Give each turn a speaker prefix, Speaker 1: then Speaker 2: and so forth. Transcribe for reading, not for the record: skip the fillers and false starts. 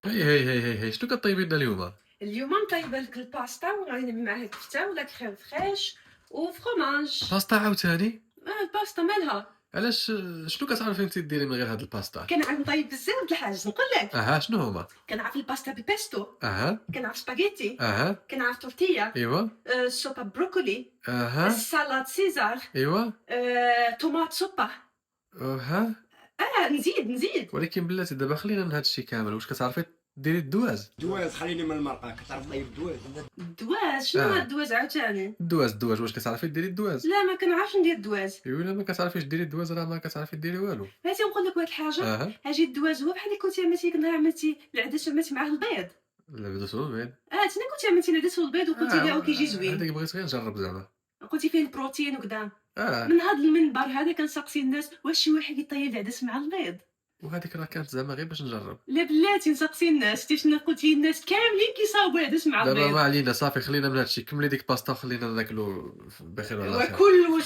Speaker 1: هي شنو كطيبي لنا اليوم؟
Speaker 2: اليوم نطيب لك الباستا وغادي معاها كفته ولا كريم فريش وفرomاج.
Speaker 1: باستا عاوتاني؟
Speaker 2: الباستا مالها؟
Speaker 1: علاش شنو كتعرفي انت ديري من غير هاد الباستا؟
Speaker 2: كنعرف نطيب بزاف د الحاجات نقول لك.
Speaker 1: شنو هما؟
Speaker 2: كنعرف الباستا بالبيستو،
Speaker 1: اها
Speaker 2: كنعرف سباغيتي،
Speaker 1: اها
Speaker 2: كنعرف تورتيا،
Speaker 1: ايوا
Speaker 2: السوبا بروكولي،
Speaker 1: اها
Speaker 2: السلطه سيزار،
Speaker 1: ايوا
Speaker 2: طوماط سوبا.
Speaker 1: اها
Speaker 2: نزيد.
Speaker 1: ولكن بلاتي دابا خلينا من هاد الشيء كامل، واش كتعرفي ديري الدواز؟
Speaker 3: دواز خليني من المرقه، كتعرف طيب الدواز؟
Speaker 2: الدواز شنو هاد الدواز عاوتاني؟
Speaker 1: الدواز واش كتعرفي ديري الدواز؟
Speaker 2: لا ما كنعرفش ندير الدواز.
Speaker 1: ايوا الا ما كتعرفيش ديري الدواز راه ما كتعرفي ديري والو.
Speaker 2: بغيتي نقول لك واحد الحاجه. اجي الدواز هو بحال اللي كنتي عملتي نهار عملتي العدس عملتي معاه البيض.
Speaker 1: لا بدا سول بعيد.
Speaker 2: تما كنتي عملتي العدس والبيض وقلتي لي هو كيجي زوين.
Speaker 1: هذاك بغيت غير نجرب زعما.
Speaker 2: قلتي فيه البروتين وكذا.
Speaker 1: اه
Speaker 2: من هذا المنبر هذا كنسقسي الناس واش شي واحد يطيب العدس مع البيض.
Speaker 1: وهذيك راه كانت زعما غير باش نجرب.
Speaker 2: لا بلاتي نسقسي الناس حتى شنو قلتي الناس كاملين كيصاوبوا العدس مع
Speaker 1: دابا
Speaker 2: البيض.
Speaker 1: ما علينا صافي، خلينا من هادشي، كملي ديك باستا وخلينا ناكلو بخير وعلى خير.
Speaker 2: وكل